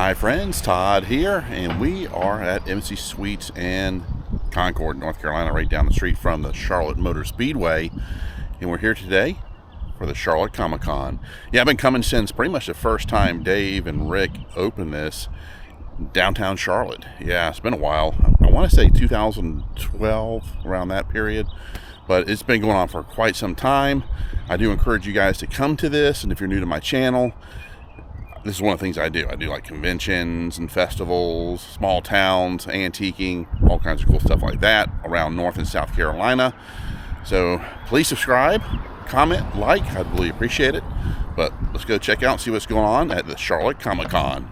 Hi friends, Todd here, and we are at Embassy Suites in Concord, North Carolina, right down the street from the Charlotte Motor Speedway. And we're here today for the Charlotte ComiCon. Yeah, I've been coming since pretty much the first time Dave and Rick opened this downtown Charlotte. Yeah, it's been a while. I want to say 2012, around that period. But it's been going on for quite some time. I do encourage you guys to come to this, and if you're new to my channel, this is one of the things I do. I do like conventions and festivals, small towns, antiquing, all kinds of cool stuff like that around North and South Carolina. So please subscribe, comment, like. I'd really appreciate it. But let's go check out and see what's going on at the Charlotte ComiCon.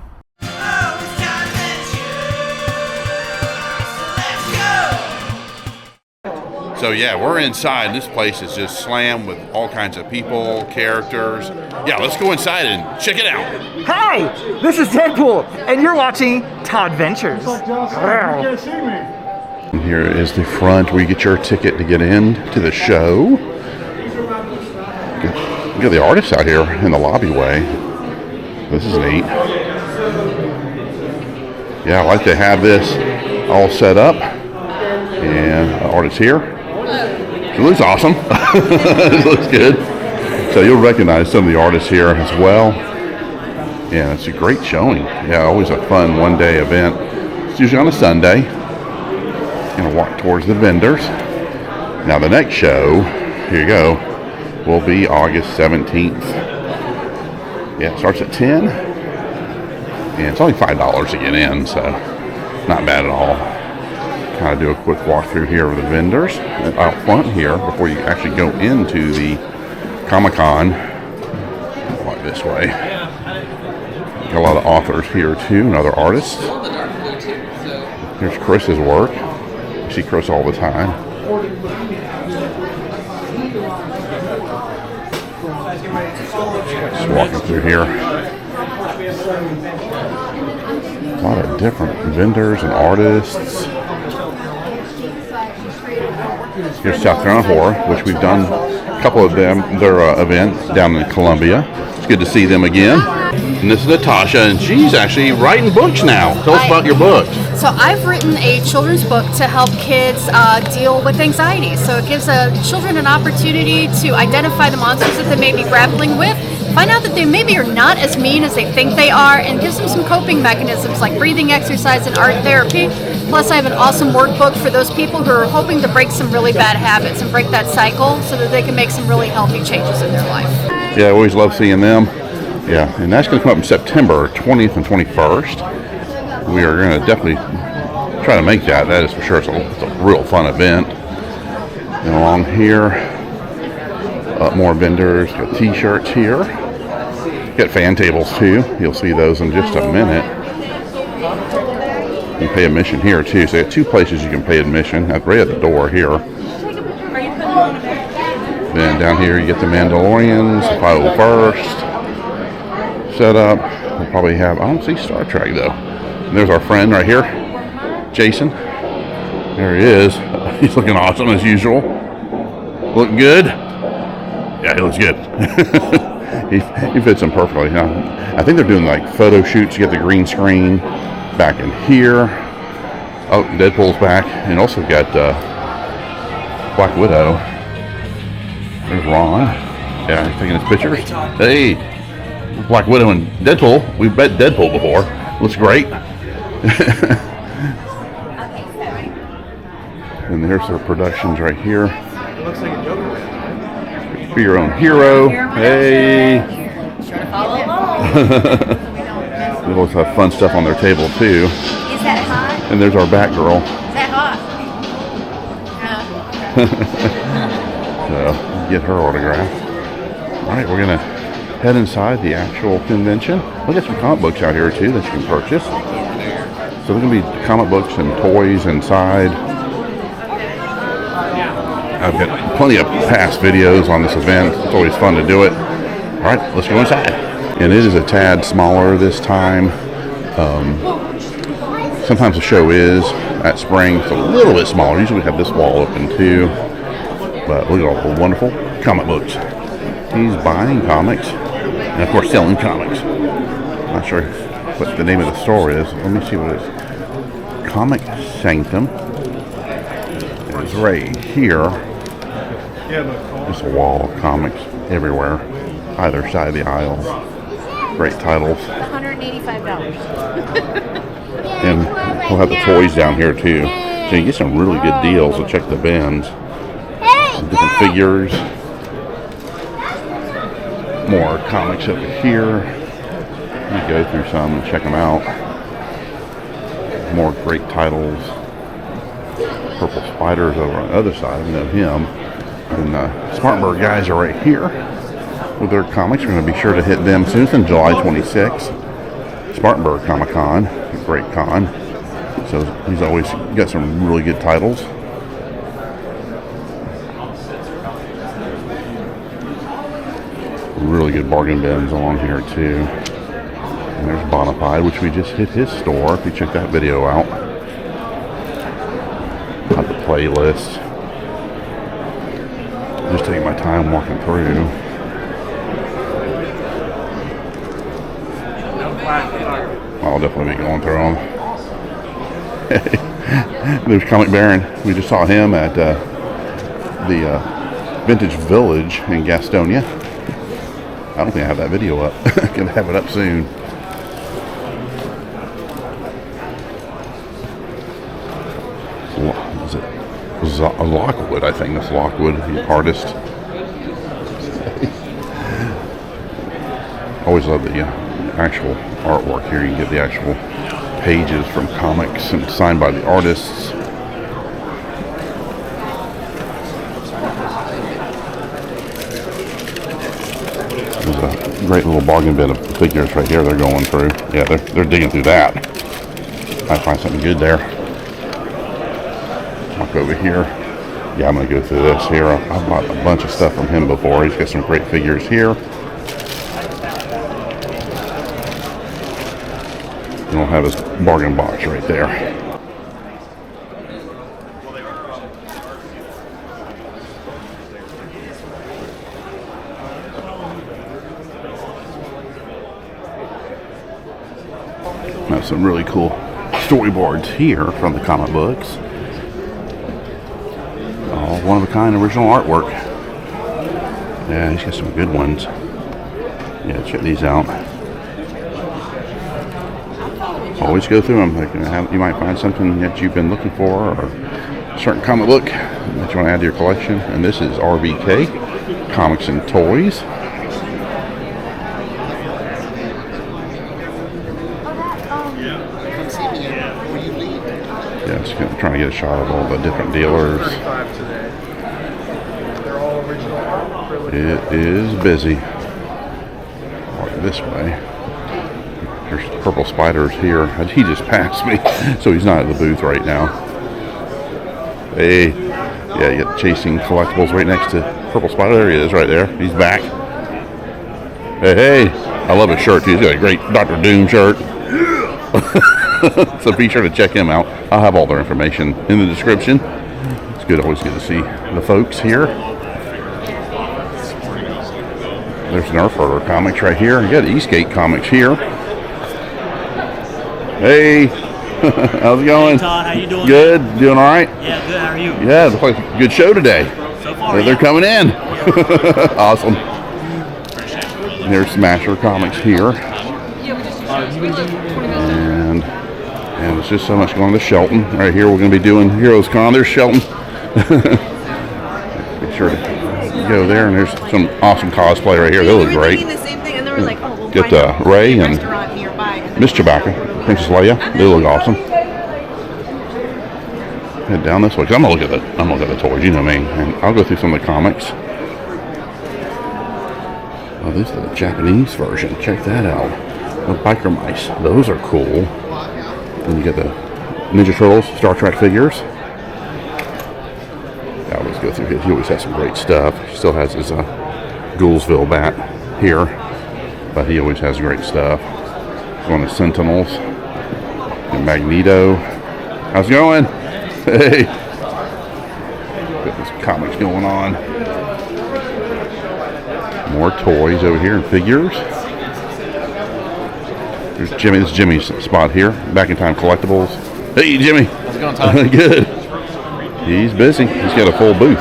So yeah, we're inside. This place is just slammed with all kinds of people, characters. Yeah, let's go inside and check it out. Hi, this is Deadpool, and you're watching Todd Ventures. And here is the front where you get your ticket to get in to the show. You got the artists out here in the lobby-way. This is neat. Yeah, I like to have this all set up. And artists here. It looks awesome. It looks good. So you'll recognize some of the artists here as well. Yeah, it's a great showing. Yeah, always a fun one-day event. It's usually on a Sunday. Gonna walk towards the vendors. Now the next show, here you go, will be August 17th. Yeah, it starts at 10. And it's only $5 to get in, so not bad at all. Kind of do a quick walkthrough here of the vendors out front here before you actually go into the Comic-Con. Like this way. Got a lot of authors here too, and other artists. Here's Chris's work. You see Chris all the time. Just walking through here. A lot of different vendors and artists. Here's South Carolina Horror, which we've done a couple of their events down in Columbia. It's good to see them again. And this is Natasha, and she's actually writing books now. Tell us about your book. So I've written a children's book to help kids deal with anxiety. So it gives children an opportunity to identify the monsters that they may be grappling with, find out that they maybe are not as mean as they think they are, and gives them some coping mechanisms like breathing exercise and art therapy. Plus I have an awesome workbook for those people who are hoping to break some really bad habits and break that cycle so that they can make some really healthy changes in their life. Yeah, I always love seeing them. Yeah, and that's going to come up in September 20th and 21st. We are going to definitely try to make that. That is for sure. It's a real fun event. And along here, more vendors. Got t-shirts here. Got fan tables too. You'll see those in just a minute. You pay admission here too. So you have two places you can pay admission. Right at the door here. Then down here you get the Mandalorians, 501st set up. We'll probably have, I don't see Star Trek though. And there's our friend right here, Jason. There he is. He's looking awesome as usual. Look good? Yeah, he looks good. he fits in perfectly. Now, I think they're doing like photo shoots. You get the green screen back in here. Oh, Deadpool's back. And also got Black Widow. There's Ron. Yeah, he's taking his pictures. Hey, Black Widow and Deadpool. We've met Deadpool before. Looks great. And there's their productions right here. It looks like a Joker. Be your own hero. Hey. They always have fun stuff on their table too. Is that hot? And there's our Batgirl. Is that hot? So get her autograph. All right, we're gonna head inside the actual convention. We'll get some comic books out here too that you can purchase. So there's gonna be comic books and toys inside. I've got plenty of past videos on this event. It's always fun to do it. All right, let's go inside. And it is a tad smaller this time. Sometimes the show is at Spring. It's a little bit smaller. Usually we have this wall open too. But look at all the wonderful comic books. He's buying comics and of course selling comics. Not sure what the name of the store is. Let me see what it is. Comic Sanctum. It's right here. Just a wall of comics everywhere, either side of the aisle. Great titles. $185. And we'll have the toys down here too. So you get some really good deals. So check the bins. Different figures. More comics over here. Let me go through some and check them out. More great titles. Purple Spiders over on the other side. I know him. And the Smartbird guys are right here with their comics. We're going to be sure to hit them soon. It's on July 26th. Spartanburg Comic Con, a great con. So he's always got some really good titles. Really good bargain bins along here too. And there's Bonafide, which we just hit his store. If you check that video out. Got the playlist. Just taking my time walking through. I'll definitely be going through them. There's Comic Baron. We just saw him at the Vintage Village in Gastonia. I don't think I have that video up. Gonna have it up soon. Is it Lockwood? I think that's Lockwood, the artist. Always love the actual artwork here. You can get the actual pages from comics and signed by the artists. There's a great little bargain bin of figures right here they're going through. Yeah, they're digging through that. I find something good there. Walk over here. Yeah, I'm going to go through this here. I've bought a bunch of stuff from him before. He's got some great figures here. He'll have his bargain box right there. Now some really cool storyboards here from the comic books. All one-of-a-kind original artwork. Yeah, he's got some good ones. Yeah, check these out. Always go through them. You might find something that you've been looking for, or a certain comic book that you want to add to your collection. And this is RVK, Comics and Toys. Yeah, just trying to get a shot of all the different dealers. It is busy. Walk this way. There's Purple Spiders here. He just passed me, so he's not at the booth right now. Hey, yeah, you got Chasing Collectibles right next to Purple Spider. There he is, right there. He's back. Hey, I love his shirt too. He's got a great Dr. Doom shirt. So be sure to check him out. I'll have all their information in the description. It's good, always good to see the folks here. There's Nerf Herder Comics right here. You got Eastgate Comics here. Hey, how's it going? Hey Todd, how you doing? Good, doing all right? Yeah, good. How are you? Yeah, it looks like a good show today. So far, They're coming in. Awesome. There's Smasher Comics here. And there's just so much going on to Shelton. Right here, we're going to be doing Heroes Con. There's Shelton. Be sure to go there, and there's some awesome cosplay right here. They look great. Get Ray and Miss Chewbacca, Princess Leia. They look awesome. Head down this way, because I'm gonna look at the toys. You know me, and I'll go through some of the comics. Oh, this is the Japanese version. Check that out. The biker mice. Those are cool. And you get the Ninja Turtles, Star Trek figures. I always go through his. He always has some great stuff. He still has his Goulsville bat here, but he always has great stuff. One of the Sentinels and Magneto. How's it going? Hey, got this comics going on. More toys over here and figures. There's Jimmy. This is Jimmy's spot here. Back in Time Collectibles. Hey, Jimmy. How's it going, Todd? Good. He's busy. He's got a full booth.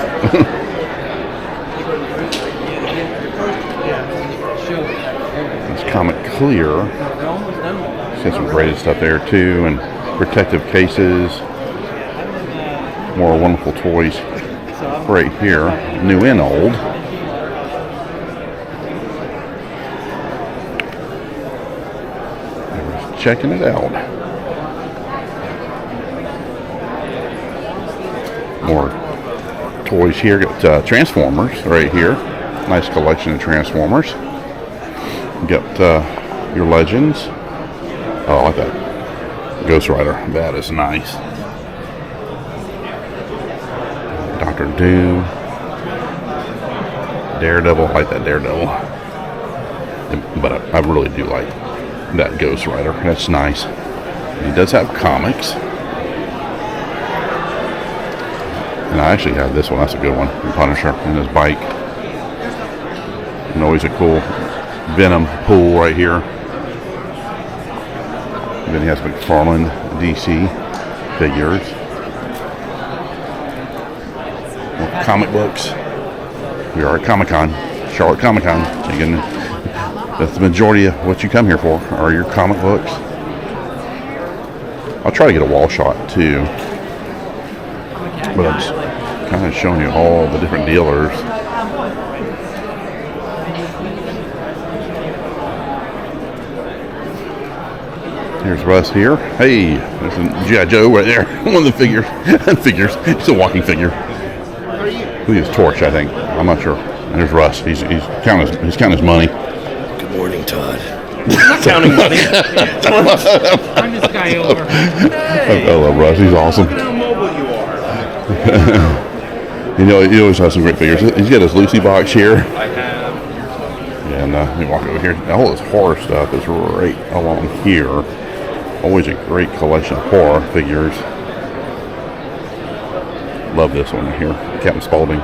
It's Comic Clear. He's got some great stuff there too, and protective cases. More wonderful toys right here, new and old. Checking it out. More toys here. Got Transformers right here. Nice collection of Transformers. Got your Legends. Oh, I like that Ghost Rider. That is nice. Dr. Doom. Daredevil. I like that Daredevil. But I really do like that Ghost Rider. That's nice. He does have comics. And I actually have this one. That's a good one. Punisher and his bike. And always a cool Venom pool right here. And then he has McFarlane DC figures. More comic books. We are at Comic-Con, Charlotte ComiCon. So you can, that's the majority of what you come here for, are your comic books. I'll try to get a wall shot too. But I'm just kind of showing you all the different dealers. Here's Russ here. Hey, there's a G.I. Joe right there. One of the figures. It's a walking figure. I think it's Torch, I think. I'm not sure. And there's Russ. He's counting his money. Good morning, Todd. I'm counting money. I'm this guy over. I love Russ. He's awesome. Look at how mobile you are. You know, he always has some great figures. He's got his Lucy box here. I have. And let me walk over here. All this horror stuff is right along here. Always a great collection of horror figures. Love this one here, Captain Spaulding.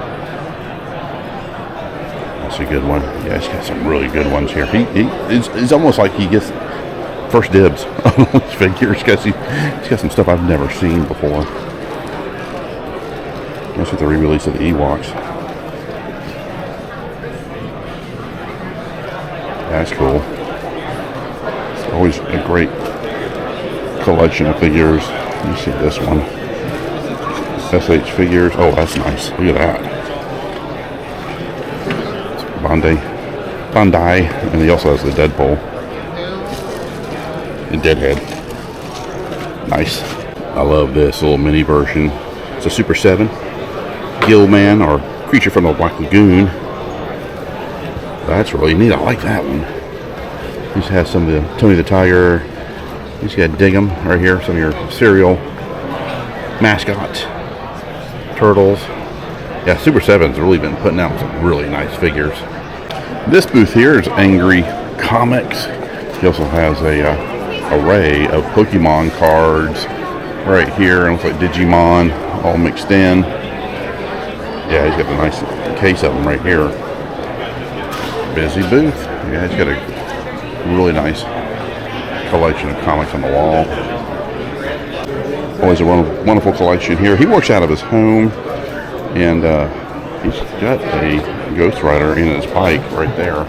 That's a good one. Yeah, he's got some really good ones here. It's almost like he gets first dibs on his figures because he's got some stuff I've never seen before. That's with the re-release of the Ewoks. That's cool. It's always a great collection of figures. You see this one. SH figures. Oh, that's nice. Look at that. Bandai. And he also has the Deadpool. And Deadhead. Nice. I love this little mini version. It's a Super 7. Gillman, or Creature from the Black Lagoon. That's really neat. I like that one. He has some of the Tony the Tiger. He's got Diggum right here. Some of your cereal mascots. Turtles. Yeah, Super 7's really been putting out some really nice figures. This booth here is Angry Comics. He also has a array of Pokemon cards right here. It looks like Digimon all mixed in. Yeah, he's got a nice case of them right here. Busy booth. Yeah, he's got a really nice collection of comics on the wall. Always a wonderful collection here. He works out of his home, and he's got a Ghost Rider in his bike right there.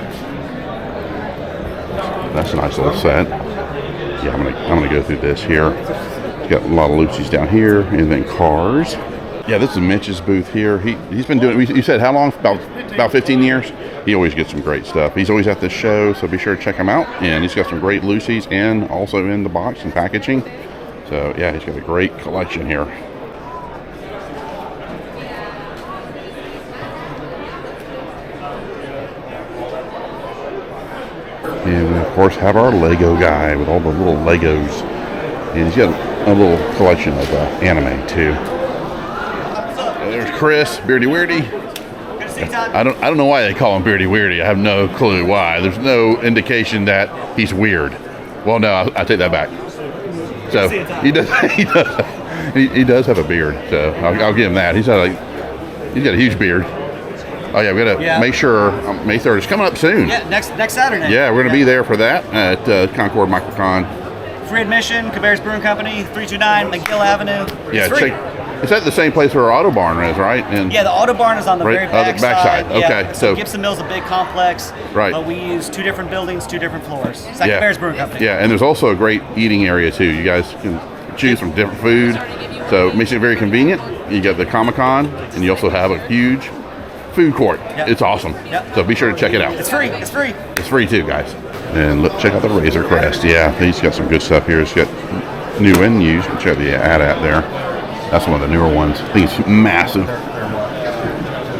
That's a nice little set. Yeah, I'm gonna go through this here. He's got a lot of Lucy's down here, and then cars. Yeah, this is Mitch's booth here. He's been doing. You said how long? About 15 years. He always gets some great stuff. He's always at this show, so be sure to check him out. And he's got some great Lucy's, and also in the box and packaging. So yeah, he's got a great collection here. And we of course have our Lego guy with all the little Legos. And he's got a little collection of anime too. There's Chris, Beardy Weirdy. I don't know why they call him Beardy Weirdy. I have no clue why. There's no indication that he's weird. Well, no, I take that back. So he does have a beard. So I'll give him that. He's got a huge beard. Oh yeah, we gotta Yeah. make sure May 3rd is coming up soon. Yeah, next Saturday. Yeah, we're gonna be there for that at Concord Microcon. Free admission, Cabarrus Brewing Company, 329 McGill Avenue. Yeah, It's free. it's at the same place where our Auto Barn is, right? And Yeah, the Auto Barn is on the Right, very oh, the back backside. side. Okay, Yeah. so- Gibson Mill's a big complex. Right. But we use 2 different buildings, 2 different floors. It's at yeah, Cabarrus Brewing Company. yeah, and there's also a great eating area too. You guys can choose from different food, so it makes it very convenient. You got the Comic-Con, and you also have a huge food court. Yep. It's awesome. Yep. So be sure to check it out. It's free. It's free. It's free too, guys. And look, check out the Razor Crest. Yeah, he's got some good stuff here. It's got new and used. Check the ad out there. That's one of the newer ones. I think it's massive.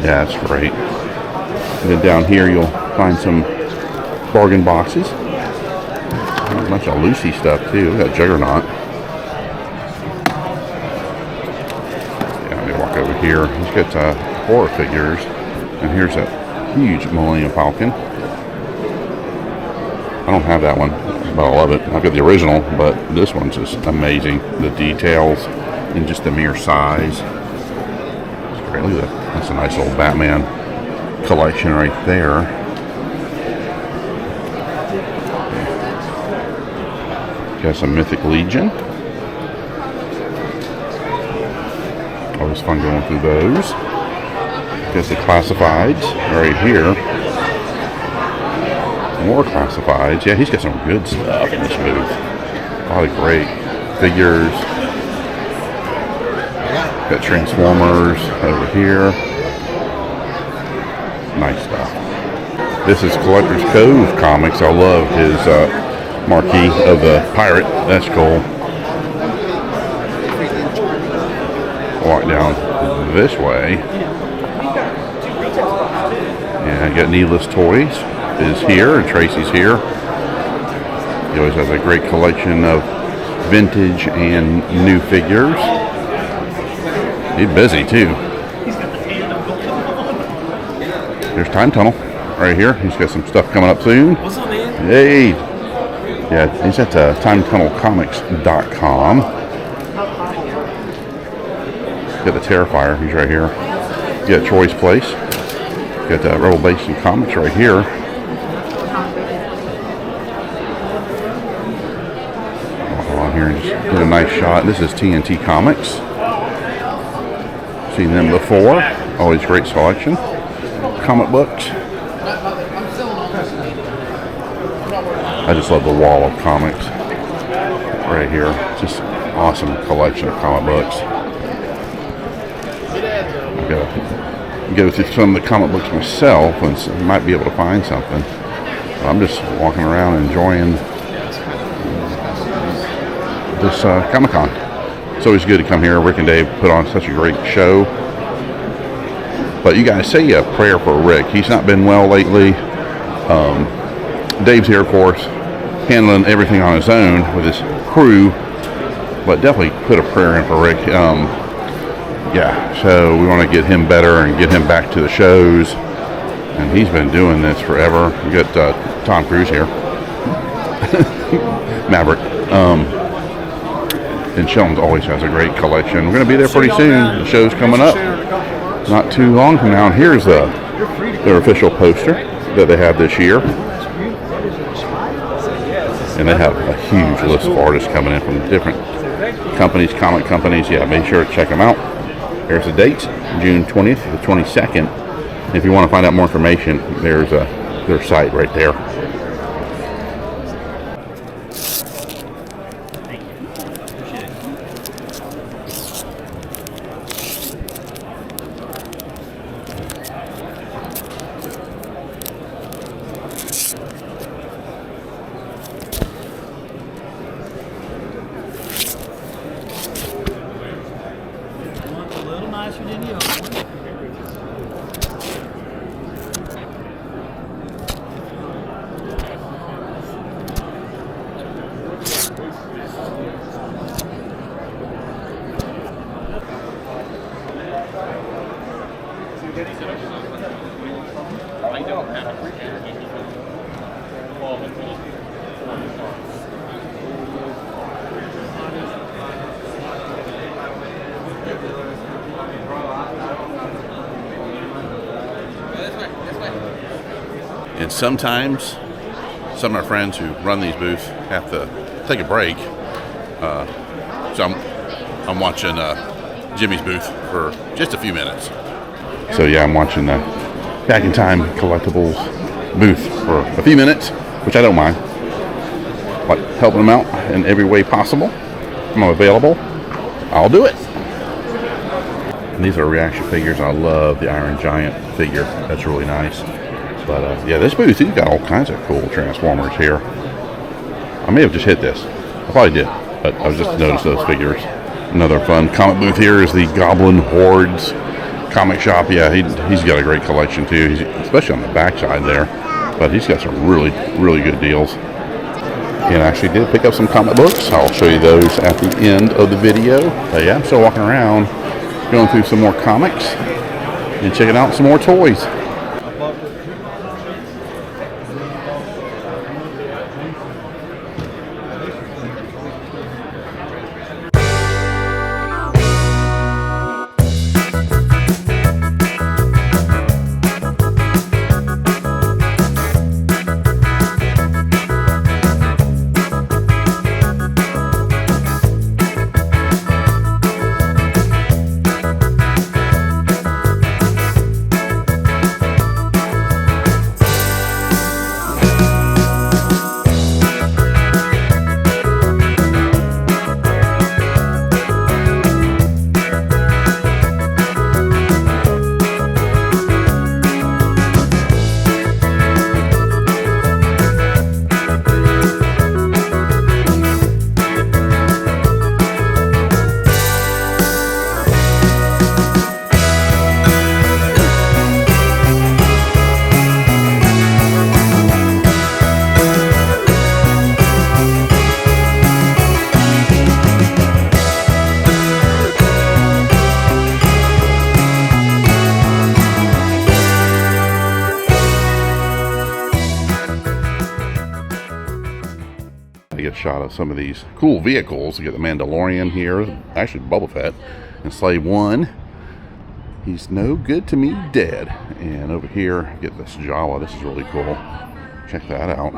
Yeah, it's great. And then down here you'll find some bargain boxes. A bunch of Lucy stuff too. We got Juggernaut. Yeah, let me walk over here. He's got horror figures. And here's a huge Millennium Falcon. I don't have that one, but I love it. I've got the original, but this one's just amazing. The details and just the mere size. It's great. Look at that. That's a nice old Batman collection right there. Got some Mythic Legion. Always fun going through those. Got the classifieds right here. More classifieds. Yeah, he's got some good stuff in this booth. A lot of great figures. Got Transformers over here. Nice stuff. This is Collector's Cove Comics. I love his marquee of the pirate. That's cool. Walk down this way. Yeah, I got Needless Toys is here, and Tracy's here. He always has a great collection of vintage and new figures. He's busy too. There's Time Tunnel right here. He's got some stuff coming up soon. What's up, man? Hey. Yeah, he's at TimeTunnelComics.com. Got the Terrifier. He's right here. You got Troy's Place. Got Revelation Comics right here. Go on here and just get a nice shot. This is TNT Comics. Seen them before. Always great selection. Comic books. I just love the wall of comics right here. Just awesome collection of comic books. I gotta go through some of the comic books myself and might be able to find something. But I'm just walking around enjoying this Comic-Con. It's always good to come here. Rick and Dave put on such a great show. But you guys say a prayer for Rick. He's not been well lately. Dave's here, of course, handling everything on his own with his crew. But definitely put a prayer in for Rick. Yeah, so we want to get him better and get him back to the shows. And he's been doing this forever. We got Tom Cruise here. Maverick. And Sheldon always has a great collection. We're going to be there pretty soon. The show's coming up not too long from now. And here's their official poster that they have this year. And they have a huge list of artists coming in from different companies, comic companies. Yeah, make sure to check them out. Here's the dates, June 20th to the 22nd. If you want to find out more information, there's their site right there. A little nicer than the other one. And sometimes some of my friends who run these booths have to take a break. So I'm watching Jimmy's booth for just a few minutes. So yeah, I'm watching the Back in Time Collectibles booth for a few minutes, which I don't mind. Like helping them out in every way possible. I'm available. I'll do it. And these are reaction figures. I love the Iron Giant figure. That's really nice. But yeah, this booth, he's got all kinds of cool Transformers here. I may have just hit this. I probably did, but I was just noticed those figures. Another fun comic booth here is the Goblin Hordes comic shop. Yeah, he's got a great collection too, especially on the back side there. But he's got some really, really good deals. And I actually did pick up some comic books. I'll show you those at the end of the video. But yeah, I'm still walking around, going through some more comics and checking out some more toys. Get a shot of some of these cool vehicles. You get the Mandalorian here, actually Boba Fett, and Slave One. He's no good to me dead. And over here, get this Jawa. This is really cool. Check that out.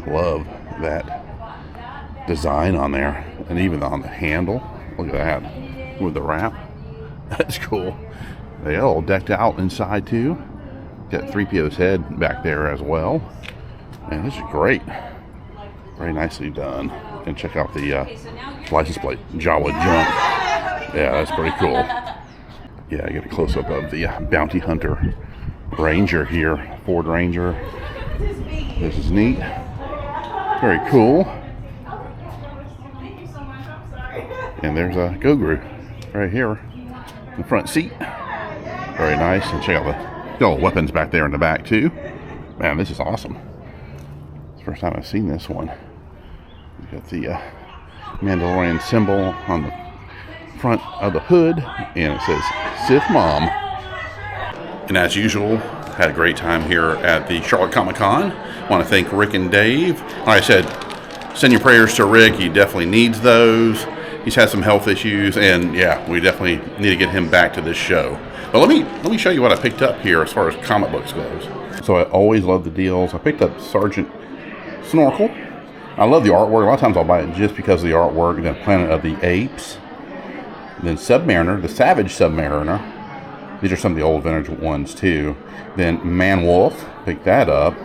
Love that design on there, and even on the handle. Look at that with the wrap. That's cool. They all decked out inside too. Got 3PO's head back there as well. Man, this is great. Very nicely done. And check out the license plate, Jawa Jump. Yeah, that's pretty cool. Yeah, I get a close-up of the Bounty Hunter Ranger here, Ford Ranger. This is neat. Very cool. And there's a Goguru right here in the front seat. Very nice. And check out the weapons back there in the back too. Man, this is awesome. First time I've seen this one. We got the Mandalorian symbol on the front of the hood, and it says Sith Mom. And as usual, had a great time here at the Charlotte ComiCon. Want to thank Rick and Dave. Like I said, send your prayers to Rick. He definitely needs those. He's had some health issues, and yeah, we definitely need to get him back to this show. But let me show you what I picked up here as far as comic books goes. So I always love the deals. I picked up Sergeant Snorkel. I love the artwork. A lot of times I'll buy it just because of the artwork. Then Planet of the Apes. Then Submariner, the Savage Submariner. These are some of the old vintage ones too. Then Man Wolf, picked that up.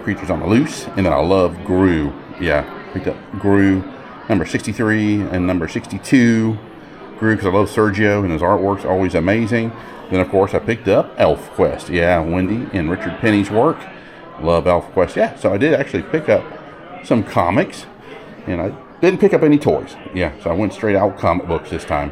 Creatures on the Loose. And then I love Gru. Yeah, picked up Gru number 63 and number 62. Gru because I love Sergio and his artwork's always amazing. Then of course I picked up Elf Quest. Yeah, Wendy and Richard Penny's work. Love Elf Quest. Yeah, so I did actually pick up some comics, and I didn't pick up any toys. Yeah, so I went straight out comic books this time.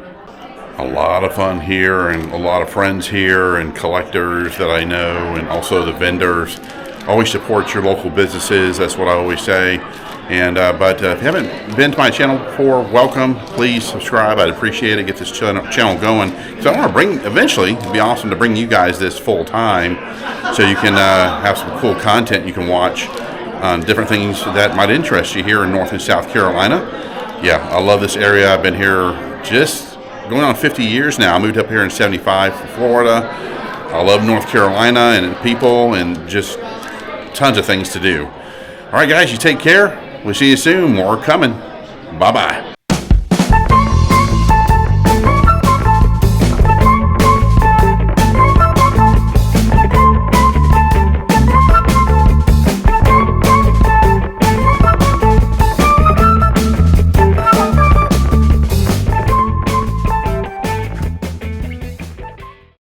A lot of fun here, and a lot of friends here, and collectors that I know, and also the vendors. Always support your local businesses. That's what I always say. And but if you haven't been to my channel before, welcome. Please subscribe. I'd appreciate it. Get this channel going. So I want to bring, eventually, it'd be awesome to bring you guys this full time, so you can have some cool content you can watch on different things that might interest you here in North and South Carolina. Yeah, I love this area. I've been here just going on 50 years now. I moved up here in '75 from Florida. I love North Carolina and the people and just tons of things to do. All right, guys, you take care. We'll see you soon. More coming. Bye-bye.